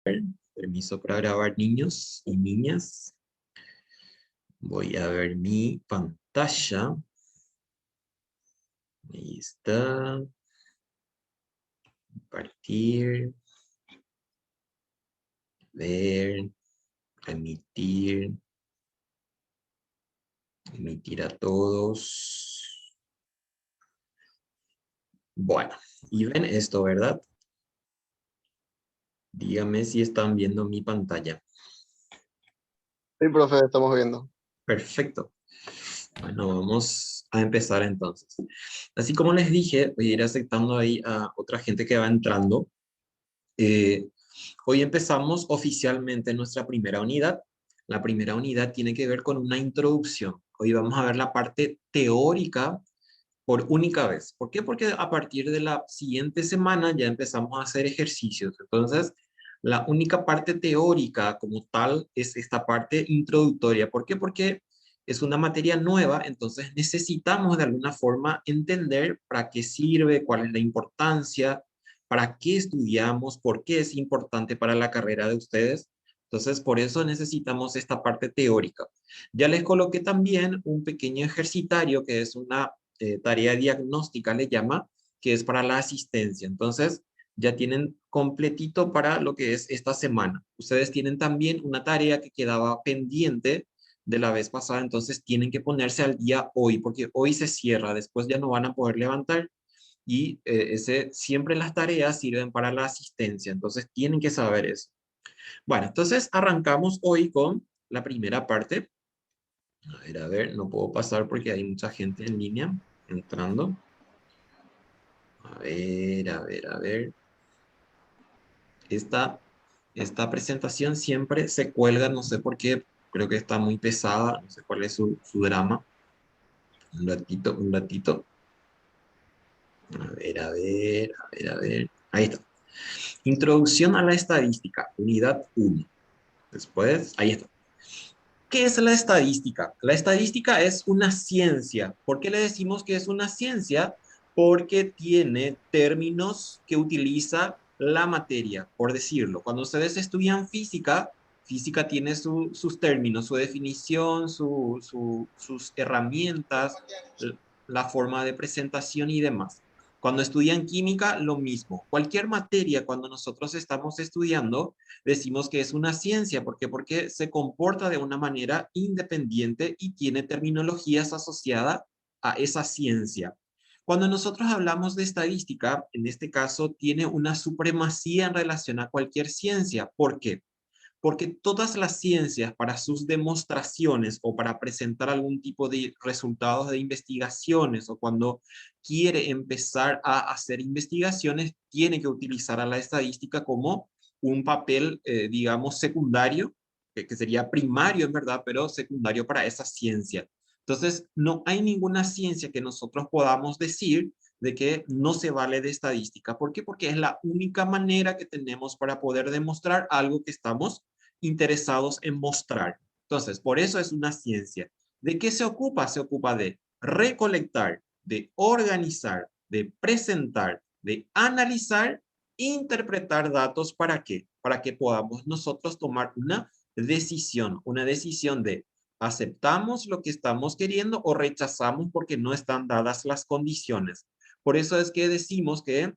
Permiso para grabar, niños y niñas. Voy a ver mi pantalla. Ahí está. Compartir. Ver. Emitir. Emitir a todos. Bueno, y ven esto, ¿verdad? Dígame si están viendo mi pantalla. Sí, profe, estamos viendo. Perfecto. Bueno, vamos a empezar entonces. Así como les dije, voy a ir aceptando ahí a otra gente que va entrando. Eh, Hoy empezamos oficialmente nuestra primera unidad. La primera unidad tiene que ver con una introducción. Hoy vamos a ver la parte teórica por única vez. ¿Por qué? Porque a partir de la siguiente semana ya empezamos a hacer ejercicios. Entonces, la única parte teórica como tal es esta parte introductoria. ¿Por qué? Porque es una materia nueva, entonces necesitamos de alguna forma entender para qué sirve, cuál es la importancia, para qué estudiamos, por qué es importante para la carrera de ustedes. Entonces, por eso necesitamos esta parte teórica. Ya les coloqué también un pequeño ejercitario que es una tarea diagnóstica, le llama, que es para la asistencia. Entonces, ya tienen completito para lo que es esta semana. Ustedes tienen también una tarea que quedaba pendiente de la vez pasada, entonces tienen que ponerse al día hoy, porque hoy se cierra, después ya no van a poder levantar y siempre las tareas sirven para la asistencia, entonces tienen que saber eso. Bueno, entonces arrancamos hoy con la primera parte. A ver, no puedo pasar porque hay mucha gente en línea entrando. A ver. Esta, esta presentación siempre se cuelga, no sé por qué, creo que está muy pesada, no sé cuál es su drama. Un ratito, un ratito. A ver. Ahí está. Introducción a la estadística, unidad uno. Después, ahí está. ¿Qué es la estadística? La estadística es una ciencia. ¿Por qué le decimos que es una ciencia? Porque tiene términos que utiliza la materia, por decirlo. Cuando ustedes estudian física, física tiene sus términos, su definición, sus herramientas, la forma de presentación y demás. Cuando estudian química, lo mismo. Cualquier materia, cuando nosotros estamos estudiando, decimos que es una ciencia. ¿Por qué? Porque se comporta de una manera independiente y tiene terminologías asociadas a esa ciencia. Cuando nosotros hablamos de estadística, en este caso, tiene una supremacía en relación a cualquier ciencia. ¿Por qué? Porque todas las ciencias para sus demostraciones o para presentar algún tipo de resultados de investigaciones o cuando quiere empezar a hacer investigaciones, tiene que utilizar a la estadística como un papel, digamos, secundario, que sería primario en verdad, pero secundario para esa ciencia. Entonces, no hay ninguna ciencia que nosotros podamos decir de que no se vale de estadística. ¿Por qué? Porque es la única manera que tenemos para poder demostrar algo que estamos interesados en mostrar. Entonces, por eso es una ciencia. ¿De qué se ocupa? Se ocupa de recolectar, de organizar, de presentar, de analizar, interpretar datos. ¿Para qué? Para que podamos nosotros tomar una decisión de aceptamos lo que estamos queriendo o rechazamos porque no están dadas las condiciones. Por eso es que decimos que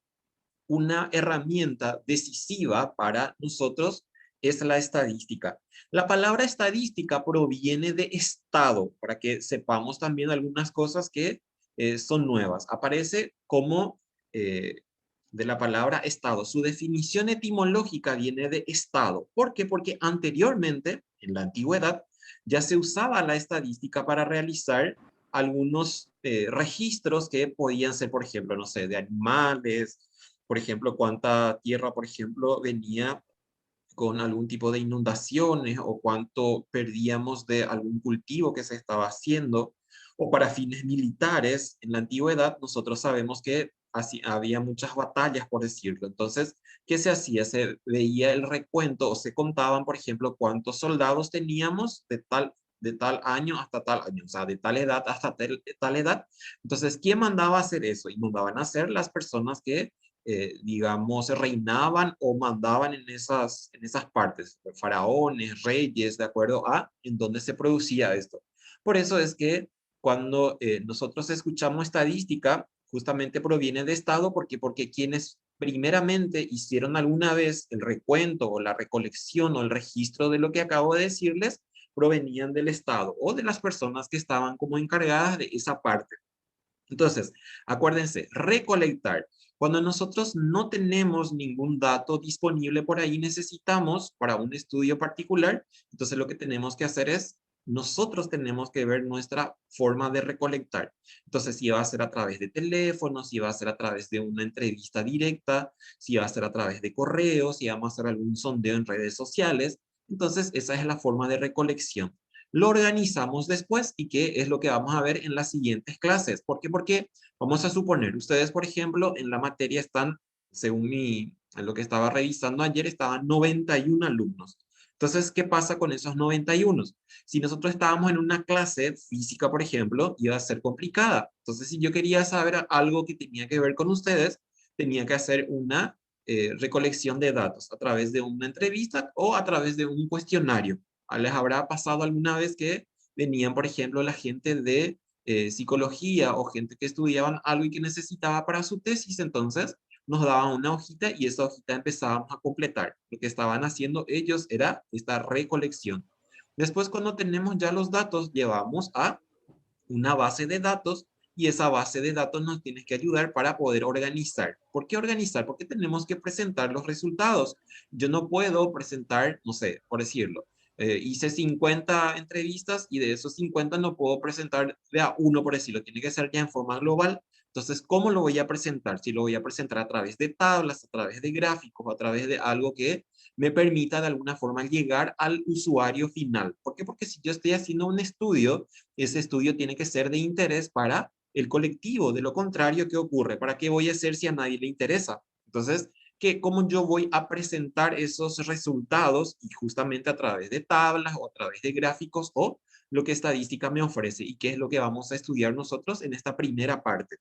una herramienta decisiva para nosotros es la estadística. La palabra estadística proviene de estado, para que sepamos también algunas cosas que son nuevas. Aparece como eh, de la palabra estado. Su definición etimológica viene de estado. ¿Por qué? Porque anteriormente, en la antigüedad, ya se usaba la estadística para realizar algunos registros que podían ser, por ejemplo, no sé, de animales, por ejemplo, cuánta tierra, por ejemplo, venía con algún tipo de inundaciones o cuánto perdíamos de algún cultivo que se estaba haciendo o para fines militares. En la antigüedad nosotros sabemos que así, había muchas batallas, por decirlo. Entonces, ¿qué se hacía? Se veía el recuento o se contaban, por ejemplo, cuántos soldados teníamos de tal año hasta tal año, o sea, de tal edad hasta tal edad. Entonces, ¿quién mandaba a hacer eso? Y mandaban a hacer las personas que digamos, reinaban o mandaban en esas partes, faraones, reyes, de acuerdo a en dónde se producía esto. Por eso es que cuando nosotros escuchamos estadística, justamente proviene de Estado, porque quienes primeramente hicieron alguna vez el recuento o la recolección o el registro de lo que acabo de decirles, provenían del Estado o de las personas que estaban como encargadas de esa parte. Entonces, acuérdense, recolectar. Cuando nosotros no tenemos ningún dato disponible por ahí, necesitamos para un estudio particular, entonces lo que tenemos que hacer es, nosotros tenemos que ver nuestra forma de recolectar. Entonces, si va a ser a través de teléfono, si va a ser a través de una entrevista directa, si va a ser a través de correos, si vamos a hacer algún sondeo en redes sociales. Entonces, esa es la forma de recolección. Lo organizamos después y qué es lo que vamos a ver en las siguientes clases. ¿Por qué? Porque vamos a suponer, ustedes, por ejemplo, en la materia están, según en lo que estaba revisando ayer, estaban 91 alumnos. Entonces, ¿qué pasa con esos 91? Si nosotros estábamos en una clase física, por ejemplo, iba a ser complicada. Entonces, si yo quería saber algo que tenía que ver con ustedes, tenía que hacer una recolección de datos a través de una entrevista o a través de un cuestionario. ¿Les habrá pasado alguna vez que venían, por ejemplo, la gente de psicología o gente que estudiaban algo y que necesitaba para su tesis? Entonces nos daban una hojita y esa hojita empezábamos a completar. Lo que estaban haciendo ellos era esta recolección. Después, cuando tenemos ya los datos, llevamos a una base de datos y esa base de datos nos tiene que ayudar para poder organizar. ¿Por qué organizar? Porque tenemos que presentar los resultados. Yo no puedo presentar, no sé, por decirlo, hice 50 entrevistas y de esos 50 no puedo presentar de a uno, por decirlo, tiene que ser ya en forma global. Entonces, ¿cómo lo voy a presentar? Si lo voy a presentar a través de tablas, a través de gráficos, a través de algo que me permita de alguna forma llegar al usuario final. ¿Por qué? Porque si yo estoy haciendo un estudio, ese estudio tiene que ser de interés para el colectivo. De lo contrario, ¿qué ocurre? ¿Para qué voy a hacer si a nadie le interesa? Entonces, ¿cómo yo voy a presentar esos resultados? Y justamente a través de tablas o a través de gráficos o lo que estadística me ofrece y qué es lo que vamos a estudiar nosotros en esta primera parte.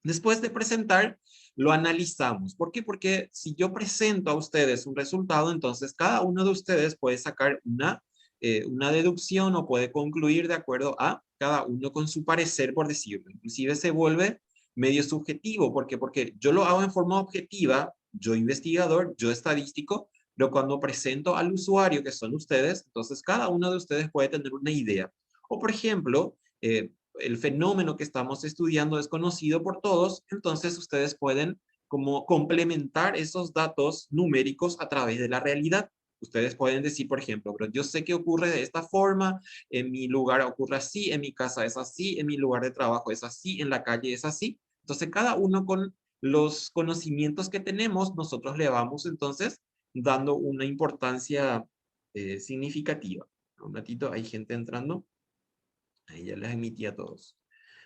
Después de presentar, lo analizamos. ¿Por qué? Porque si yo presento a ustedes un resultado, entonces cada uno de ustedes puede sacar una deducción o puede concluir de acuerdo a cada uno con su parecer, por decirlo. Inclusive se vuelve medio subjetivo. ¿Por qué? Porque yo lo hago en forma objetiva, yo investigador, yo estadístico, pero cuando presento al usuario, que son ustedes, entonces cada uno de ustedes puede tener una idea. O por ejemplo, el fenómeno que estamos estudiando es conocido por todos, entonces ustedes pueden como complementar esos datos numéricos a través de la realidad. Ustedes pueden decir, por ejemplo, pero yo sé que ocurre de esta forma, en mi lugar ocurre así, en mi casa es así, en mi lugar de trabajo es así, en la calle es así. Entonces, cada uno con los conocimientos que tenemos, nosotros le vamos entonces dando una importancia significativa. Un ratito, hay gente entrando. Ahí ya les emití a todos.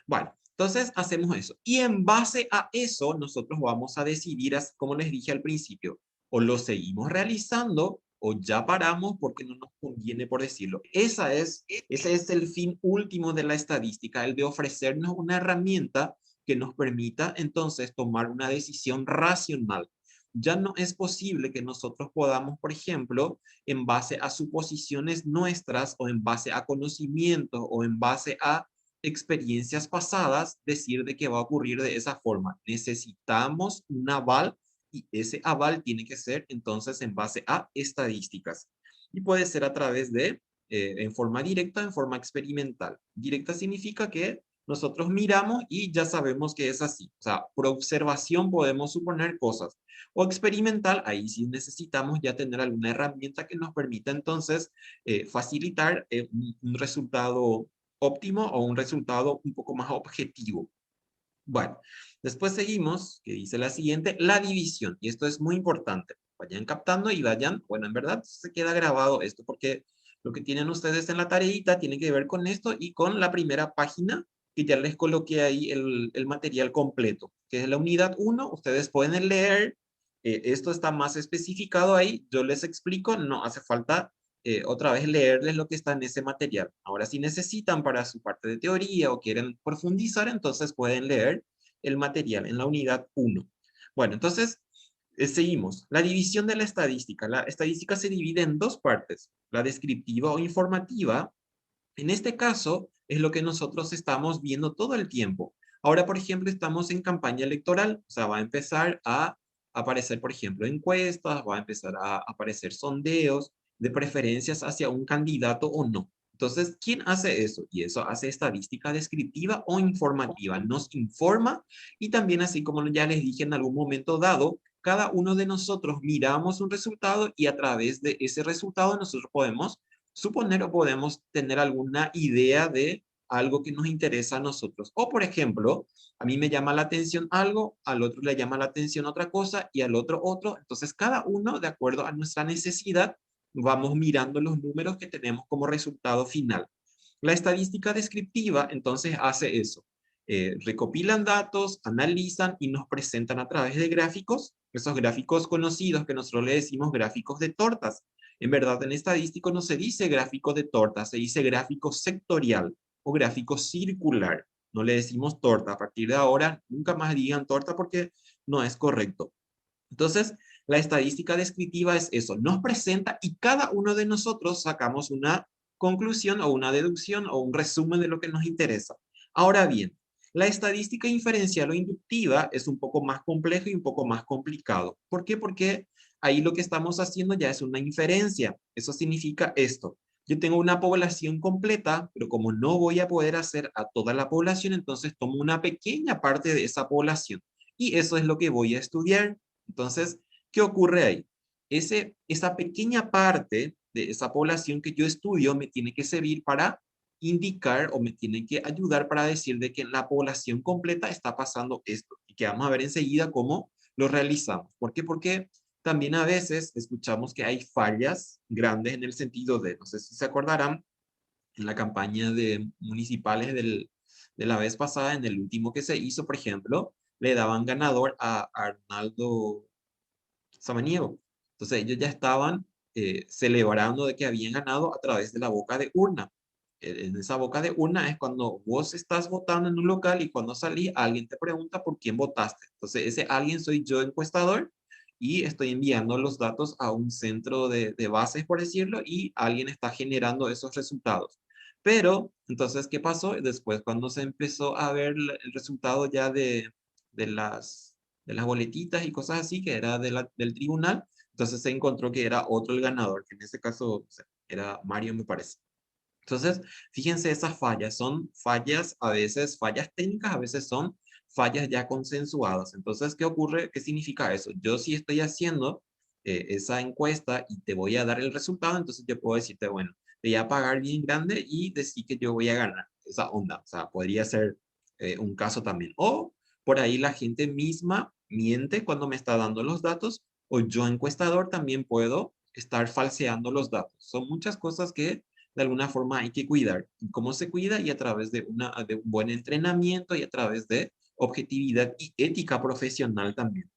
Bueno, entonces hacemos eso. Y en base a eso, nosotros vamos a decidir, como les dije al principio, o lo seguimos realizando o ya paramos porque no nos conviene, por decirlo. Ese es el fin último de la estadística, el de ofrecernos una herramienta que nos permita entonces tomar una decisión racional. Ya no es posible que nosotros podamos, por ejemplo, en base a suposiciones nuestras o en base a conocimientos o en base a experiencias pasadas, decir de que va a ocurrir de esa forma. Necesitamos un aval y ese aval tiene que ser entonces en base a estadísticas. Y puede ser a través de, en forma directa, en forma experimental. Directa significa que nosotros miramos y ya sabemos que es así. O sea, por observación podemos suponer cosas. O experimental, ahí sí necesitamos ya tener alguna herramienta que nos permita entonces facilitar un resultado óptimo o un resultado un poco más objetivo. Bueno, después seguimos, que dice la siguiente, la división. Y esto es muy importante. Vayan captando y vayan, bueno, en verdad se queda grabado esto porque lo que tienen ustedes en la tareita tiene que ver con esto y con la primera página que ya les coloqué ahí el material completo, que es la unidad 1. Ustedes pueden leer, esto está más especificado ahí, yo les explico, no hace falta otra vez leerles lo que está en ese material. Ahora, si necesitan para su parte de teoría o quieren profundizar, entonces pueden leer el material en la unidad 1. Bueno, entonces, seguimos. La división de la estadística. La estadística se divide en dos partes, la descriptiva o informativa. En este caso, es lo que nosotros estamos viendo todo el tiempo. Ahora, por ejemplo, estamos en campaña electoral, o sea, va a empezar a aparecer, por ejemplo, encuestas, va a empezar a aparecer sondeos de preferencias hacia un candidato o no. Entonces, ¿quién hace eso? Y eso hace estadística descriptiva o informativa. Nos informa y también, así como ya les dije en algún momento dado, cada uno de nosotros miramos un resultado y a través de ese resultado nosotros podemos suponer o podemos tener alguna idea de algo que nos interesa a nosotros. O, por ejemplo, a mí me llama la atención algo, al otro le llama la atención otra cosa y al otro otro. Entonces, cada uno, de acuerdo a nuestra necesidad, vamos mirando los números que tenemos como resultado final. La estadística descriptiva, entonces, hace eso. Recopilan datos, analizan y nos presentan a través de gráficos, esos gráficos conocidos que nosotros le decimos gráficos de tortas. En verdad, en estadístico no se dice gráfico de torta, se dice gráfico sectorial o gráfico circular. No le decimos torta. A partir de ahora, nunca más digan torta porque no es correcto. Entonces, la estadística descriptiva es eso, nos presenta y cada uno de nosotros sacamos una conclusión o una deducción o un resumen de lo que nos interesa. Ahora bien, la estadística inferencial o inductiva es un poco más complejo y un poco más complicado. ¿Por qué? Porque ahí lo que estamos haciendo ya es una inferencia. Eso significa esto. Yo tengo una población completa, pero como no voy a poder hacer a toda la población, entonces tomo una pequeña parte de esa población. Y eso es lo que voy a estudiar. Entonces, ¿qué ocurre ahí? Esa pequeña parte de esa población que yo estudio me tiene que servir para indicar o me tiene que ayudar para decir de que en la población completa está pasando esto y que vamos a ver enseguida cómo lo realizamos. ¿Por qué? Porque también a veces escuchamos que hay fallas grandes en el sentido de, no sé si se acordarán, en la campaña de municipales de la vez pasada, en el último que se hizo, por ejemplo, le daban ganador a Arnaldo Samaniego. Entonces ellos ya estaban celebrando de que habían ganado a través de la boca de urna. En esa boca de urna es cuando vos estás votando en un local y cuando salís alguien te pregunta por quién votaste. Entonces ese alguien soy yo encuestador y estoy enviando los datos a un centro de bases, por decirlo, y alguien está generando esos resultados. Pero, entonces, ¿qué pasó? Después, cuando se empezó a ver el resultado ya de las boletitas y cosas así, que era del tribunal, entonces se encontró que era otro el ganador, que en este caso o sea, era Mario, me parece. Entonces, fíjense esas fallas, son fallas a veces, fallas técnicas, a veces son fallas ya consensuadas. Entonces, ¿qué ocurre? ¿Qué significa eso? Yo si estoy haciendo esa encuesta y te voy a dar el resultado, entonces yo puedo decirte, bueno, te voy a pagar bien grande y decir que yo voy a ganar esa onda. O sea, podría ser un caso también. O por ahí la gente misma miente cuando me está dando los datos, o yo encuestador también puedo estar falseando los datos. Son muchas cosas que de alguna forma hay que cuidar. ¿Y cómo se cuida? Y a través de un buen entrenamiento y a través de objetividad y ética profesional también.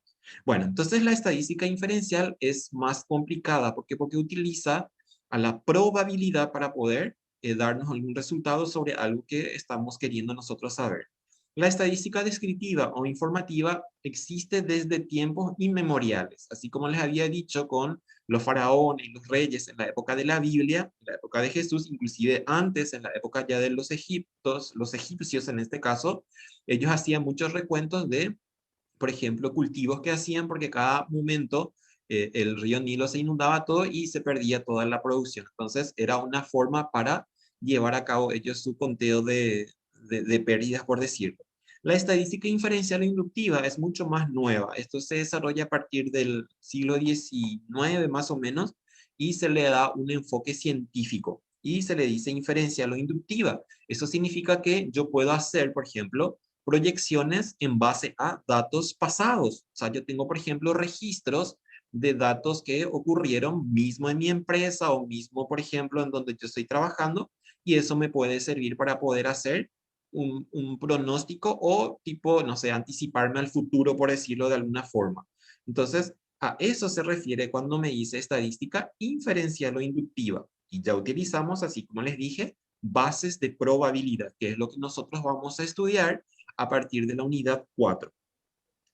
Bueno, entonces la estadística inferencial es más complicada. ¿Por qué? Porque utiliza a la probabilidad para poder darnos algún resultado sobre algo que estamos queriendo nosotros saber. La estadística descriptiva o informativa existe desde tiempos inmemoriales, así como les había dicho con los faraones y los reyes en la época de la Biblia, en la época de Jesús, inclusive antes, en la época ya de los egipcios en este caso, ellos hacían muchos recuentos de, por ejemplo, cultivos que hacían porque cada momento el río Nilo se inundaba todo y se perdía toda la producción. Entonces era una forma para llevar a cabo ellos su conteo de pérdidas, por decirlo. La estadística inferencial e inductiva es mucho más nueva. Esto se desarrolla a partir del siglo XIX más o menos y se le da un enfoque científico y se le dice inferencial o inductiva. Eso significa que yo puedo hacer, por ejemplo, proyecciones en base a datos pasados. O sea, yo tengo, por ejemplo, registros de datos que ocurrieron mismo en mi empresa o mismo, por ejemplo, en donde yo estoy trabajando y eso me puede servir para poder hacer un pronóstico o tipo, no sé, anticiparme al futuro, por decirlo de alguna forma. Entonces, a eso se refiere cuando me dice estadística inferencial o inductiva. Y ya utilizamos, así como les dije, bases de probabilidad, que es lo que nosotros vamos a estudiar a partir de la unidad 4.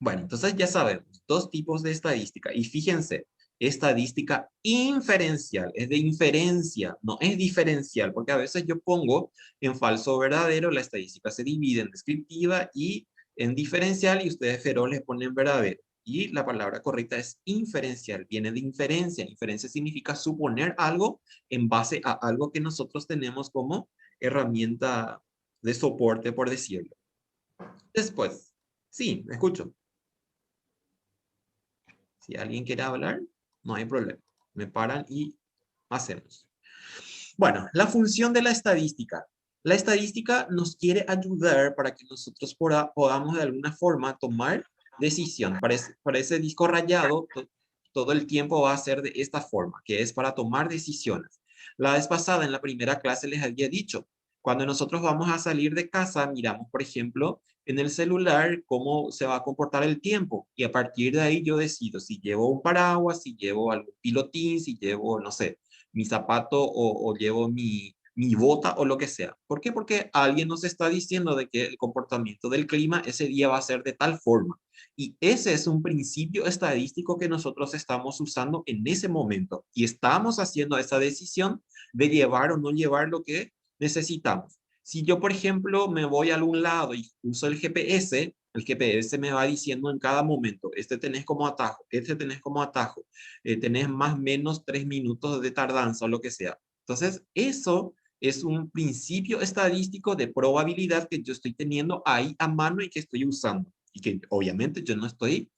Bueno, entonces ya sabemos, dos tipos de estadística. Y fíjense, estadística inferencial, es de inferencia, no es diferencial, porque a veces yo pongo en falso o verdadero, la estadística se divide en descriptiva y en diferencial, y ustedes feroz les ponen verdadero. Y la palabra correcta es inferencial, viene de inferencia. Inferencia significa suponer algo en base a algo que nosotros tenemos como herramienta de soporte, por decirlo. Después, sí, me escucho. Si alguien quiere hablar, no hay problema. Me paran y hacemos. Bueno, la función de la estadística. La estadística nos quiere ayudar para que nosotros podamos de alguna forma tomar decisión. Para ese disco rayado, todo el tiempo va a ser de esta forma, que es para tomar decisiones. La vez pasada, en la primera clase, les había dicho, cuando nosotros vamos a salir de casa, miramos, por ejemplo, en el celular cómo se va a comportar el tiempo y a partir de ahí yo decido si llevo un paraguas, si llevo algún pilotín, si llevo, no sé, mi zapato o llevo mi bota o lo que sea. ¿Por qué? Porque alguien nos está diciendo de que el comportamiento del clima ese día va a ser de tal forma. Y ese es un principio estadístico que nosotros estamos usando en ese momento. Y estamos haciendo esa decisión de llevar o no llevar lo que necesitamos. Si yo, por ejemplo, me voy a algún lado y uso el GPS me va diciendo en cada momento, este tenés como atajo, este tenés como atajo, tenés más o menos 3 minutos de tardanza o lo que sea. Entonces, eso es un principio estadístico de probabilidad que yo estoy teniendo ahí a mano y que estoy usando. Y que obviamente yo no estoy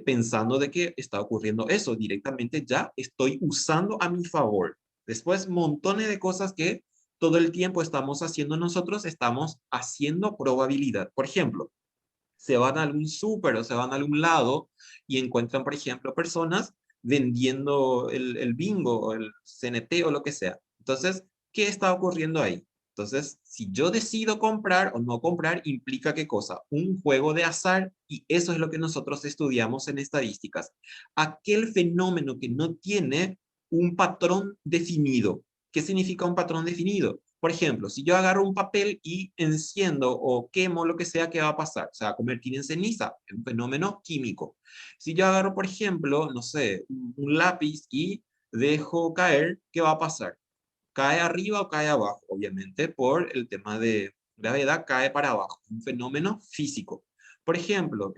pensando de que está ocurriendo eso, directamente ya estoy usando a mi favor. Después, montones de cosas que todo el tiempo estamos haciendo nosotros, estamos haciendo probabilidad. Por ejemplo, se van a algún súper o se van a algún lado y encuentran, por ejemplo, personas vendiendo el bingo o el CNT o lo que sea. Entonces, ¿qué está ocurriendo ahí? Entonces, si yo decido comprar o no comprar, implica qué cosa? Un juego de azar y eso es lo que nosotros estudiamos en estadísticas. Aquel fenómeno que no tiene un patrón definido. ¿Qué significa un patrón definido? Por ejemplo, si yo agarro un papel y enciendo o quemo lo que sea, ¿qué va a pasar? Se va a convertir en ceniza, es un fenómeno químico. Si yo agarro, por ejemplo, no sé, un lápiz y dejo caer, ¿qué va a pasar? ¿Cae arriba o cae abajo? Obviamente, por el tema de gravedad, cae para abajo, un fenómeno físico. Por ejemplo,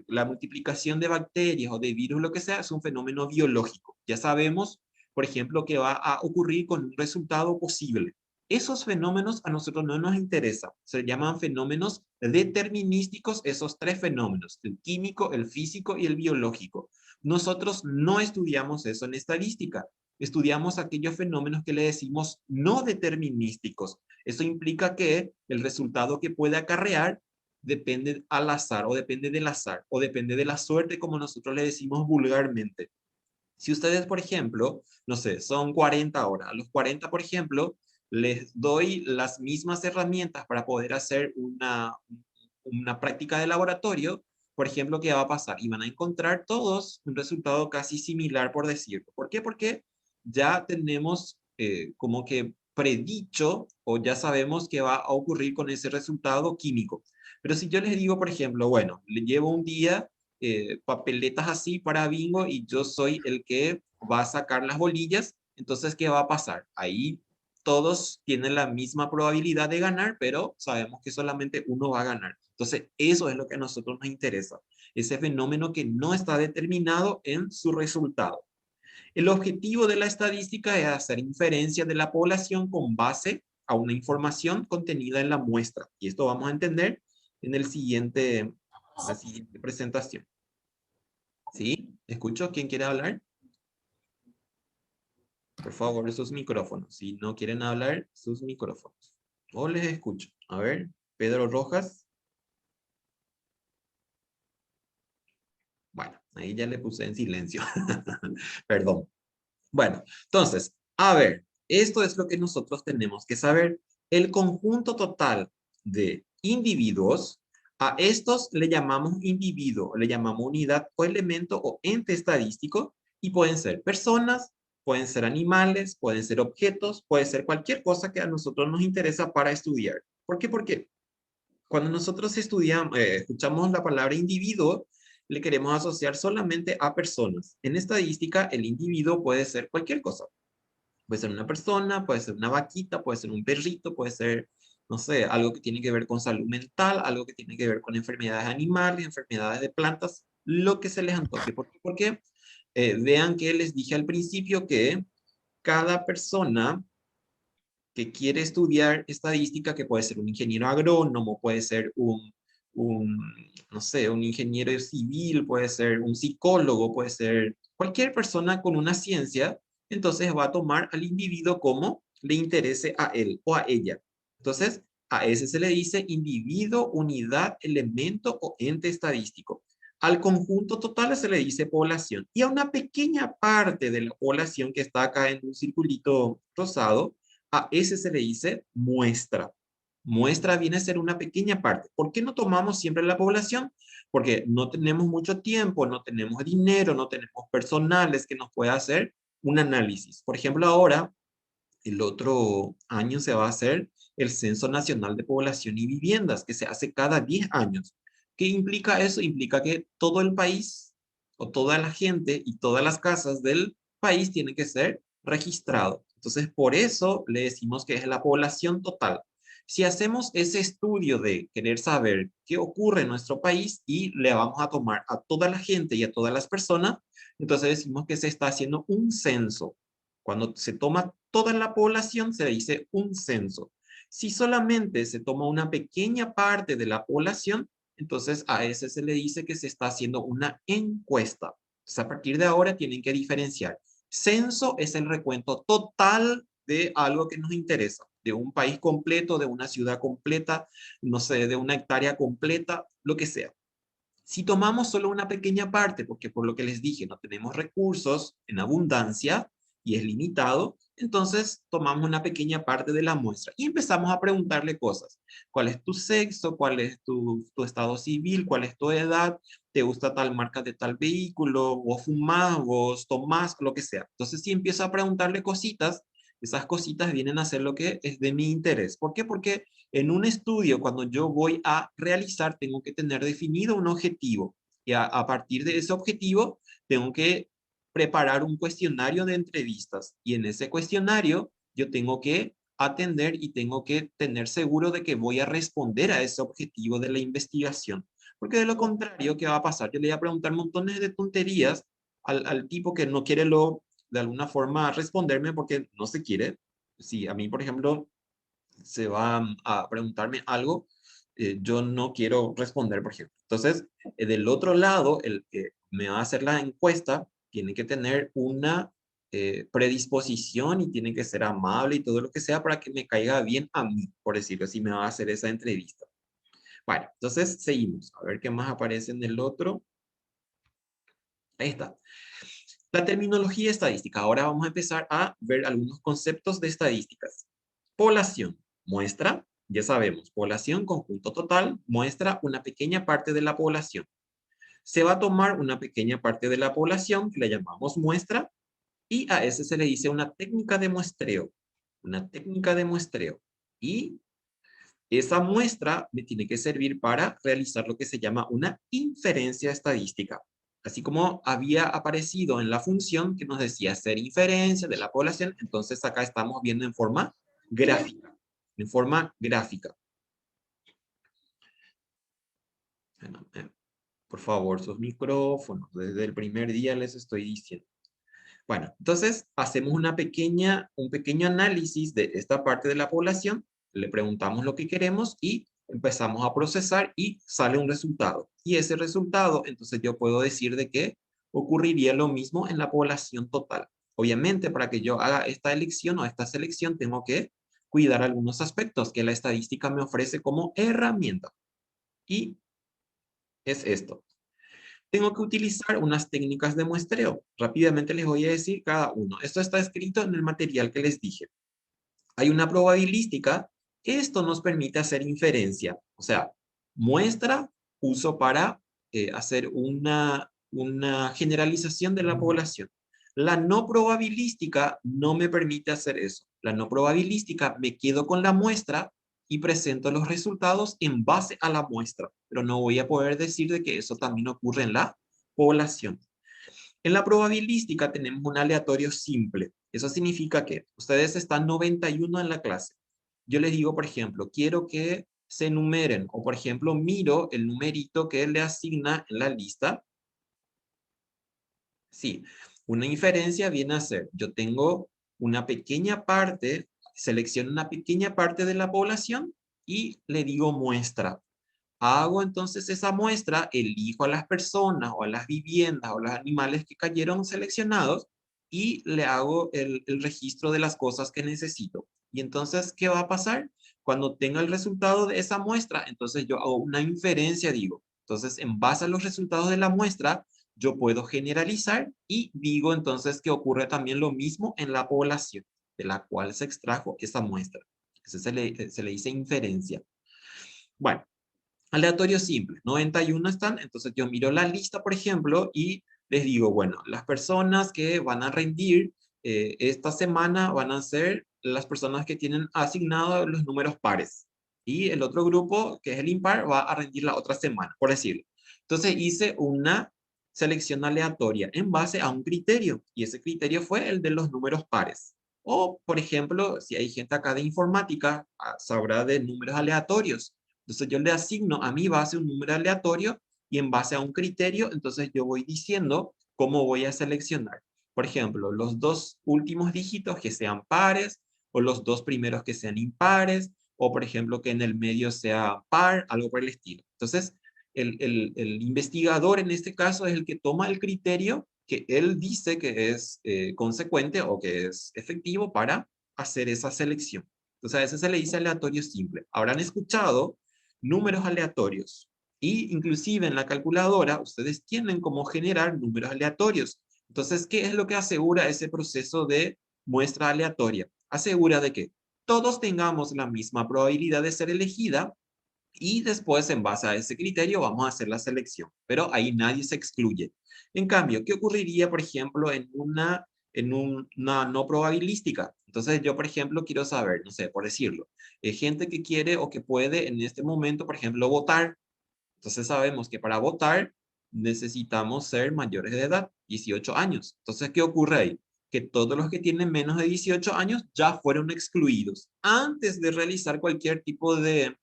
la multiplicación de bacterias o de virus, lo que sea, es un fenómeno biológico. Ya sabemos, por ejemplo, que va a ocurrir con un resultado posible. Esos fenómenos a nosotros no nos interesan. Se llaman fenómenos determinísticos, esos tres fenómenos, el químico, el físico y el biológico. Nosotros no estudiamos eso en estadística. Estudiamos aquellos fenómenos que le decimos no determinísticos. Eso implica que el resultado que puede acarrear depende al azar o depende del azar o depende de la suerte, como nosotros le decimos vulgarmente. Si ustedes, por ejemplo, no sé, son 40 horas, a los 40, por ejemplo, les doy las mismas herramientas para poder hacer una práctica de laboratorio, por ejemplo, ¿qué va a pasar? Y van a encontrar todos un resultado casi similar, por decirlo. ¿Por qué? Porque ya tenemos como que predicho o ya sabemos qué va a ocurrir con ese resultado químico. Pero si yo les digo, por ejemplo, bueno, le llevo un día papeletas así para bingo y yo soy el que va a sacar las bolillas, entonces, ¿qué va a pasar? Ahí todos tienen la misma probabilidad de ganar, pero sabemos que solamente uno va a ganar. Entonces, eso es lo que a nosotros nos interesa, ese fenómeno que no está determinado en su resultado. El objetivo de la estadística es hacer inferencia de la población con base a una información contenida en la muestra. Y esto vamos a entender en la siguiente presentación. ¿Sí? ¿Escucho? ¿Quién quiere hablar? Por favor, sus micrófonos. Si no quieren hablar, sus micrófonos. O les escucho. A ver, Pedro Rojas. Bueno, ahí ya le puse en silencio. Perdón. Bueno, entonces, a ver, esto es lo que nosotros tenemos que saber. El conjunto total de individuos, a estos le llamamos individuo, le llamamos unidad o elemento o ente estadístico, y pueden ser personas, pueden ser animales, pueden ser objetos, puede ser cualquier cosa que a nosotros nos interesa para estudiar. ¿Por qué? Porque cuando nosotros estudiamos, escuchamos la palabra individuo, le queremos asociar solamente a personas. En estadística, el individuo puede ser cualquier cosa. Puede ser una persona, puede ser una vaquita, puede ser un perrito, puede ser, no sé, algo que tiene que ver con salud mental, algo que tiene que ver con enfermedades animales, enfermedades de plantas, lo que se les antoje. ¿Por qué? Porque vean que les dije al principio que cada persona que quiere estudiar estadística, que puede ser un ingeniero agrónomo, puede ser un, no sé, un ingeniero civil, puede ser un psicólogo, puede ser cualquier persona con una ciencia, entonces va a tomar al individuo como le interese a él o a ella. Entonces, a ese se le dice individuo, unidad, elemento o ente estadístico. Al conjunto total se le dice población. Y a una pequeña parte de la población que está acá en un circulito rosado, a ese se le dice muestra. Muestra viene a ser una pequeña parte. ¿Por qué no tomamos siempre la población? Porque no tenemos mucho tiempo, no tenemos dinero, no tenemos personales que nos pueda hacer un análisis. Por ejemplo, ahora, el otro año se va a hacer el Censo Nacional de Población y Viviendas, que se hace cada 10 años. ¿Qué implica eso? Implica que todo el país o toda la gente y todas las casas del país tienen que ser registrados. Entonces, por eso le decimos que es la población total. Si hacemos ese estudio de querer saber qué ocurre en nuestro país y le vamos a tomar a toda la gente y a todas las personas, entonces decimos que se está haciendo un censo. Cuando se toma toda la población, se dice un censo. Si solamente se toma una pequeña parte de la población, entonces a ese se le dice que se está haciendo una encuesta. Entonces, a partir de ahora tienen que diferenciar. Censo es el recuento total de algo que nos interesa, de un país completo, de una ciudad completa, no sé, de una hectárea completa, lo que sea. Si tomamos solo una pequeña parte, porque por lo que les dije, no tenemos recursos en abundancia y es limitado, entonces tomamos una pequeña parte de la muestra y empezamos a preguntarle cosas. ¿Cuál es tu sexo? ¿Cuál es tu estado civil? ¿Cuál es tu edad? ¿Te gusta tal marca de tal vehículo? ¿Vos fumás? ¿Vos tomás? Lo que sea. Entonces, si empiezo a preguntarle cositas, esas cositas vienen a ser lo que es de mi interés. ¿Por qué? Porque en un estudio, cuando yo voy a realizar, tengo que tener definido un objetivo. Y a partir de ese objetivo, tengo que preparar un cuestionario de entrevistas. Y en ese cuestionario, yo tengo que atender y tengo que tener seguro de que voy a responder a ese objetivo de la investigación. Porque de lo contrario, ¿qué va a pasar? Yo le voy a preguntar montones de tonterías al tipo que no quiere de alguna forma responderme porque no se quiere. Si a mí, por ejemplo, se va a preguntarme algo, yo no quiero responder, por ejemplo. Entonces, del otro lado, el que me va a hacer la encuesta tiene que tener una predisposición y tiene que ser amable y todo lo que sea para que me caiga bien a mí, por decirlo así, me va a hacer esa entrevista. Bueno, entonces seguimos. A ver qué más aparece en el otro. Ahí está. La terminología estadística. Ahora vamos a empezar a ver algunos conceptos de estadísticas. Población, muestra, ya sabemos, población, conjunto total, muestra una pequeña parte de la población. Se va a tomar una pequeña parte de la población, que le llamamos muestra, y a ese se le dice una técnica de muestreo. Una técnica de muestreo. Y esa muestra me tiene que servir para realizar lo que se llama una inferencia estadística. Así como había aparecido en la función que nos decía hacer inferencia de la población, entonces acá estamos viendo en forma gráfica. En forma gráfica. Por favor, sus micrófonos. Desde el primer día les estoy diciendo. Bueno, entonces hacemos un pequeño análisis de esta parte de la población, le preguntamos lo que queremos y empezamos a procesar y sale un resultado. Y ese resultado, entonces yo puedo decir de que ocurriría lo mismo en la población total. Obviamente, para que yo haga esta elección o esta selección, tengo que cuidar algunos aspectos que la estadística me ofrece como herramienta. Y es esto. Tengo que utilizar unas técnicas de muestreo. Rápidamente les voy a decir cada uno. Esto está escrito en el material que les dije. Hay una probabilística. Esto nos permite hacer inferencia. O sea, muestra uso para hacer una generalización de la población. La no probabilística no me permite hacer eso. La no probabilística me quedo con la muestra y presento los resultados en base a la muestra, pero no voy a poder decir de que eso también ocurre en la población. En la probabilística tenemos un aleatorio simple. Eso significa que ustedes están 91 en la clase. Yo les digo, por ejemplo, quiero que se enumeren, o por ejemplo, miro el numerito que él le asigna en la lista. Sí, una inferencia viene a ser, yo tengo una pequeña parte, selecciono una pequeña parte de la población y le digo muestra. Hago entonces esa muestra, elijo a las personas o a las viviendas o los animales que cayeron seleccionados y le hago el registro de las cosas que necesito. Y entonces, ¿qué va a pasar? Cuando tenga el resultado de esa muestra, entonces yo hago una inferencia, digo. Entonces, en base a los resultados de la muestra, yo puedo generalizar y digo entonces que ocurre también lo mismo en la población de la cual se extrajo esa muestra. Eso se le dice inferencia. Bueno, aleatorio simple, 91 están, entonces yo miro la lista, por ejemplo, y les digo, bueno, las personas que van a rendir esta semana van a ser las personas que tienen asignados los números pares. Y el otro grupo, que es el impar, va a rendir la otra semana, por decirlo. Entonces hice una selección aleatoria en base a un criterio, y ese criterio fue el de los números pares. O, por ejemplo, si hay gente acá de informática, sabrá de números aleatorios. Entonces yo le asigno a mi base un número aleatorio y en base a un criterio, entonces yo voy diciendo cómo voy a seleccionar. Por ejemplo, los dos últimos dígitos que sean pares, o los dos primeros que sean impares, o por ejemplo que en el medio sea par, algo por el estilo. Entonces, el investigador en este caso es el que toma el criterio que él dice que es consecuente o que es efectivo para hacer esa selección. Entonces, a ese se le dice aleatorio simple. Habrán escuchado números aleatorios. Y inclusive en la calculadora ustedes tienen cómo generar números aleatorios. Entonces, ¿qué es lo que asegura ese proceso de muestra aleatoria? Asegura de que todos tengamos la misma probabilidad de ser elegida y después, en base a ese criterio, vamos a hacer la selección. Pero ahí nadie se excluye. En cambio, ¿qué ocurriría, por ejemplo, una no probabilística? Entonces, yo, por ejemplo, quiero saber, no sé, por decirlo, gente que quiere o que puede en este momento, por ejemplo, votar. Entonces, sabemos que para votar necesitamos ser mayores de edad, 18 años. Entonces, ¿qué ocurre ahí? Que todos los que tienen menos de 18 años ya fueron excluidos. Antes de realizar cualquier tipo de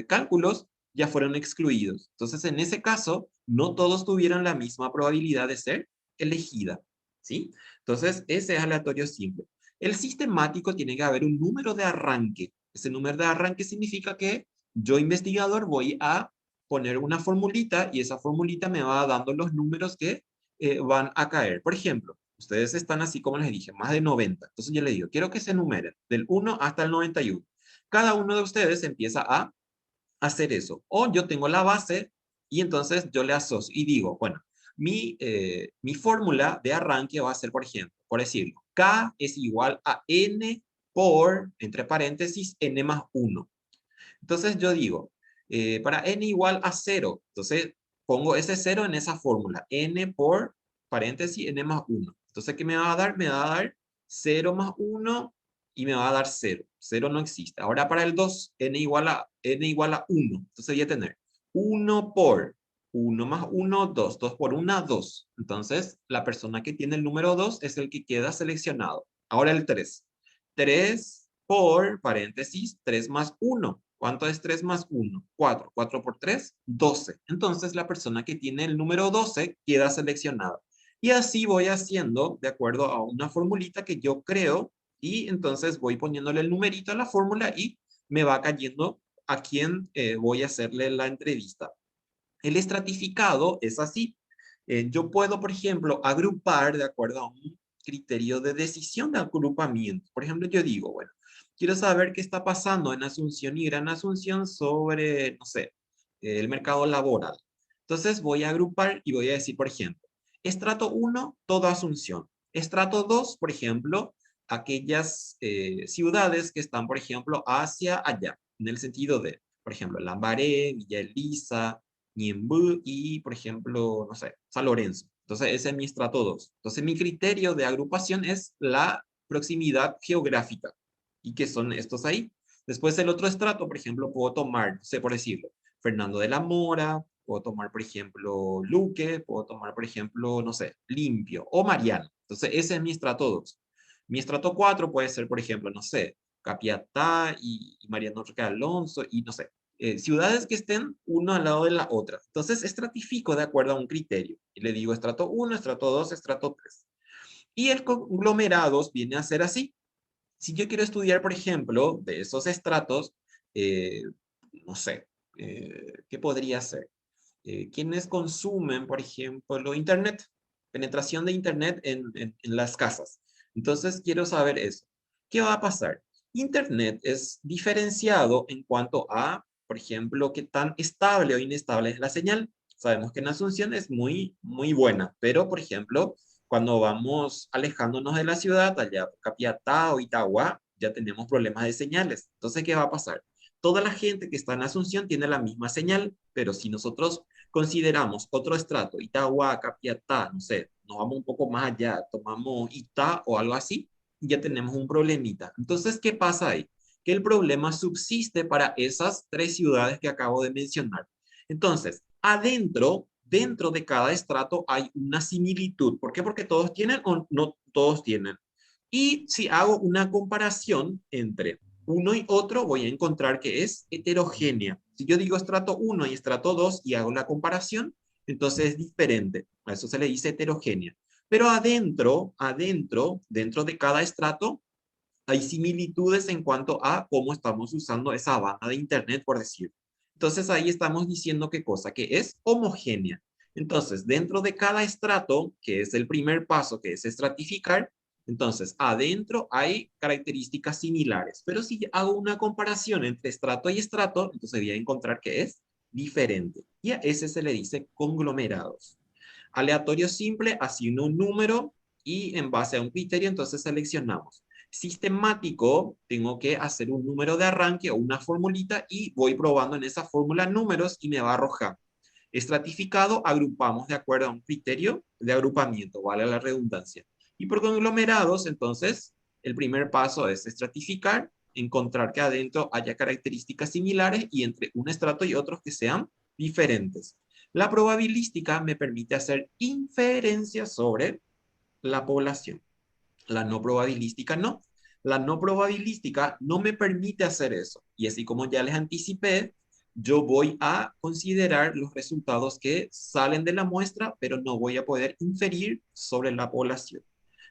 cálculos, ya fueron excluidos. Entonces, en ese caso, no todos tuvieron la misma probabilidad de ser elegida. ¿Sí? Entonces, ese es aleatorio simple. El sistemático tiene que haber un número de arranque. Ese número de arranque significa que yo, investigador, voy a poner una formulita y esa formulita me va dando los números que van a caer. Por ejemplo, ustedes están así como les dije, más de 90. Entonces yo les digo, quiero que se enumeren del 1 hasta el 91. Cada uno de ustedes empieza a hacer eso. O yo tengo la base y entonces yo le asocio y digo, bueno, mi fórmula de arranque va a ser, por ejemplo, por decirlo, K es igual a N por, entre paréntesis, N más 1. Entonces yo digo, para n igual a 0, entonces pongo ese 0 en esa fórmula, n por paréntesis n más 1. Entonces, ¿qué me va a dar? Me va a dar 0 más 1 y me va a dar 0. 0 no existe. Ahora para el 2, n igual a 1. Entonces voy a tener 1 por 1 más 1, 2. 2 por 1, 2. Entonces, la persona que tiene el número 2 es el que queda seleccionado. Ahora el 3. 3 por paréntesis 3 más 1. ¿Cuánto es 3 más 1? 4. 4 por 3, 12. Entonces la persona que tiene el número 12 queda seleccionada. Y así voy haciendo de acuerdo a una formulita que yo creo y entonces voy poniéndole el numerito a la fórmula y me va cayendo a quién voy a hacerle la entrevista. El estratificado es así. Yo puedo, por ejemplo, agrupar de acuerdo a un criterio de decisión de agrupamiento. Por ejemplo, yo digo, bueno, quiero saber qué está pasando en Asunción y Gran Asunción sobre, no sé, el mercado laboral. Entonces voy a agrupar y voy a decir, por ejemplo, estrato 1, toda Asunción. Estrato 2, por ejemplo, aquellas ciudades que están, por ejemplo, hacia allá, en el sentido de, por ejemplo, Lambaré, Villa Elisa, Ñemby y, por ejemplo, no sé, San Lorenzo. Entonces, ese es mi estrato 2. Entonces, mi criterio de agrupación es la proximidad geográfica. ¿Y qué son estos ahí? Después el otro estrato, por ejemplo, puedo tomar, no sé por decirlo, Fernando de la Mora, puedo tomar, por ejemplo, Luque, puedo tomar, por ejemplo, no sé, Limpio o Mariano. Entonces, ese es mi estrato 2. Mi estrato 4 puede ser, por ejemplo, no sé, Capiatá y Mariano Roque Alonso y no sé, ciudades que estén uno al lado de la otra. Entonces, estratifico de acuerdo a un criterio. Y le digo estrato 1, estrato 2, estrato 3. Y el conglomerados viene a ser así. Si yo quiero estudiar, por ejemplo, de esos estratos, eh, no sé, ¿qué podría ser? ¿Quiénes consumen, por ejemplo, Internet? Penetración de Internet en las casas. Entonces, quiero saber eso. ¿Qué va a pasar? Internet es diferenciado en cuanto a, por ejemplo, qué tan estable o inestable es la señal. Sabemos que en Asunción es muy, muy buena, pero, por ejemplo, cuando vamos alejándonos de la ciudad, allá por Capiatá o Itagua, ya tenemos problemas de señales. Entonces, ¿qué va a pasar? Toda la gente que está en Asunción tiene la misma señal, pero si nosotros consideramos otro estrato, Itagua, Capiatá, no sé, nos vamos un poco más allá, tomamos Itá o algo así, ya tenemos un problemita. Entonces, ¿qué pasa ahí? Que el problema subsiste para esas tres ciudades que acabo de mencionar. Entonces, dentro de cada estrato hay una similitud. ¿Por qué? Porque todos tienen o no todos tienen. Y si hago una comparación entre uno y otro, voy a encontrar que es heterogénea. Si yo digo estrato 1 y estrato 2 y hago la comparación, entonces es diferente. A eso se le dice heterogénea. Pero dentro de cada estrato, hay similitudes en cuanto a cómo estamos usando esa banda de Internet, por decir. Entonces ahí estamos diciendo qué cosa, que es homogénea. Entonces, dentro de cada estrato, que es el primer paso, que es estratificar, entonces adentro hay características similares. Pero si hago una comparación entre estrato y estrato, entonces voy a encontrar que es diferente. Y a ese se le dice conglomerados. Aleatorio simple, asigno un número y en base a un criterio, entonces seleccionamos. Sistemático, tengo que hacer un número de arranque o una formulita y voy probando en esa fórmula números y me va a arrojar. Estratificado, agrupamos de acuerdo a un criterio de agrupamiento, vale la redundancia. Y por conglomerados, entonces, el primer paso es estratificar, encontrar que adentro haya características similares y entre un estrato y otros que sean diferentes. La probabilística me permite hacer inferencias sobre la población. La no probabilística no. La no probabilística no me permite hacer eso. Y así como ya les anticipé, yo voy a considerar los resultados que salen de la muestra, pero no voy a poder inferir sobre la población.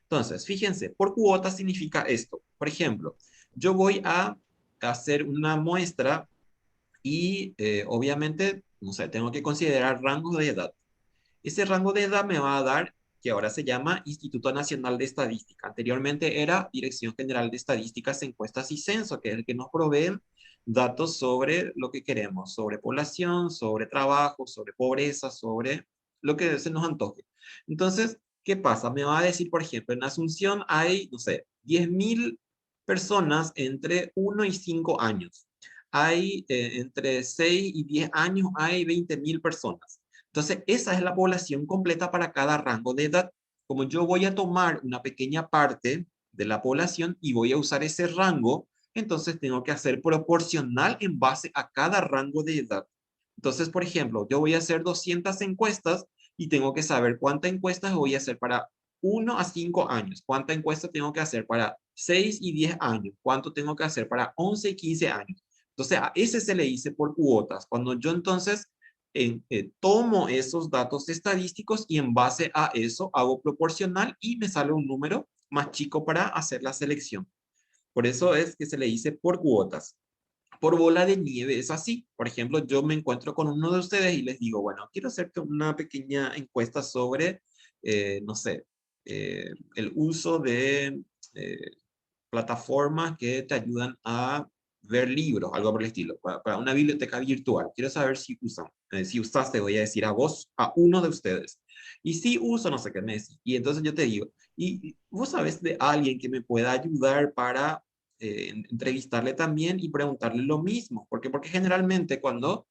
Entonces, fíjense, por cuota significa esto. Por ejemplo, yo voy a hacer una muestra y obviamente, no sé, tengo que considerar rangos de edad. Ese rango de edad me va a dar, que ahora se llama Instituto Nacional de Estadística. Anteriormente era Dirección General de Estadísticas, Encuestas y Censo, que es el que nos provee datos sobre lo que queremos, sobre población, sobre trabajo, sobre pobreza, sobre lo que se nos antoje. Entonces, ¿qué pasa? Me va a decir, por ejemplo, en Asunción hay, no sé, 10.000 personas entre 1 y 5 años. Hay entre 6 y 10 años, hay 20.000 personas. Entonces, esa es la población completa para cada rango de edad. Como yo voy a tomar una pequeña parte de la población y voy a usar ese rango, entonces tengo que hacer proporcional en base a cada rango de edad. Entonces, por ejemplo, yo voy a hacer 200 encuestas y tengo que saber cuántas encuestas voy a hacer para 1 a 5 años, cuántas encuestas tengo que hacer para 6 y 10 años, cuánto tengo que hacer para 11 y 15 años. Entonces, a ese se le dice por cuotas. Cuando yo entonces tomo esos datos estadísticos y en base a eso hago proporcional y me sale un número más chico para hacer la selección. Por eso es que se le dice por cuotas. Por bola de nieve es así. Por ejemplo, yo me encuentro con uno de ustedes y les digo, bueno, quiero hacerte una pequeña encuesta sobre, no sé, el uso de eh, plataformas que te ayudan a ver libros, algo por el estilo, para una biblioteca virtual. Quiero saber si usan, si usaste, voy a decir a vos, a uno de ustedes. Y si uso, no sé qué me decís. Y entonces yo te digo, y vos sabes de alguien que me pueda ayudar para entrevistarle también y preguntarle lo mismo. ¿Por qué? Porque generalmente cuando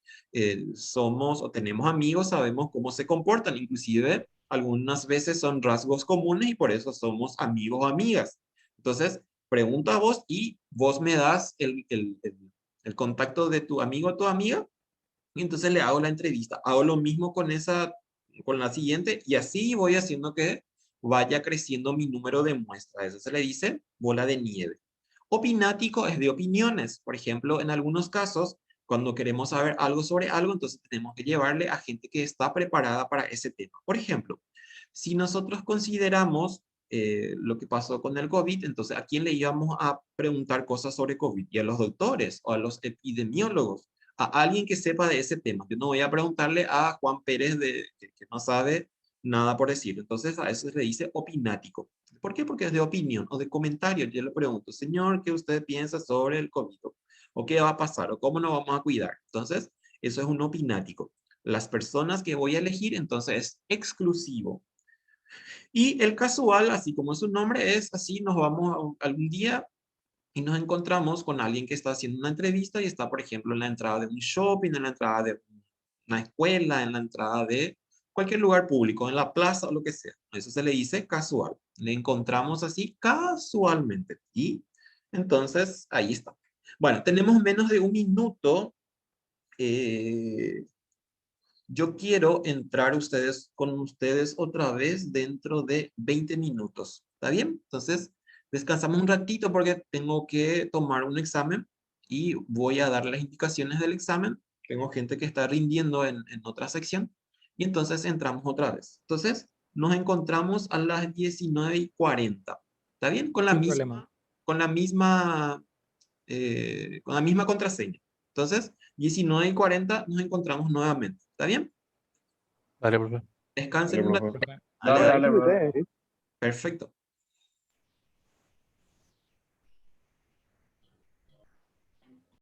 somos o tenemos amigos sabemos cómo se comportan, inclusive algunas veces son rasgos comunes y por eso somos amigos o amigas. Entonces, pregunto a vos y vos me das el contacto de tu amigo o tu amiga y entonces le hago la entrevista. Hago lo mismo con la siguiente y así voy haciendo que vaya creciendo mi número de muestras. Eso se le dice bola de nieve. Opinático es de opiniones. Por ejemplo, en algunos casos, cuando queremos saber algo sobre algo, entonces tenemos que llevarle a gente que está preparada para ese tema. Por ejemplo, si nosotros consideramos lo que pasó con el COVID, entonces ¿a quién le íbamos a preguntar cosas sobre COVID? Y a los doctores o a los epidemiólogos, a alguien que sepa de ese tema. Yo no voy a preguntarle a Juan Pérez que no sabe nada por decir. Entonces a eso se le dice opinático. ¿Por qué? Porque es de opinión o de comentario. Yo le pregunto, señor, ¿qué usted piensa sobre el COVID? ¿O qué va a pasar? ¿O cómo nos vamos a cuidar? Entonces, eso es un opinático. Las personas que voy a elegir, entonces, es exclusivo. Y el casual, así como su nombre es, así nos vamos algún día y nos encontramos con alguien que está haciendo una entrevista y está, por ejemplo, en la entrada de un shopping, en la entrada de una escuela, en la entrada de cualquier lugar público, en la plaza o lo que sea. Eso se le dice casual. Le encontramos así casualmente. Y entonces, ahí está. Bueno, tenemos menos de un minuto. Eh, yo quiero entrar con ustedes otra vez dentro de 20 minutos. ¿Está bien? Entonces, descansamos un ratito porque tengo que tomar un examen y voy a dar las indicaciones del examen. Tengo gente que está rindiendo en otra sección y entonces entramos otra vez. Entonces, nos encontramos a las 19:40. ¿Está bien? Sin problema. Con la misma, con la misma contraseña. Entonces, 19:40 nos encontramos nuevamente. ¿Está bien? Dale, profe. Descansen Dale, un profe. ratito. Profe. Dale, Dale, dale. profe. Perfecto.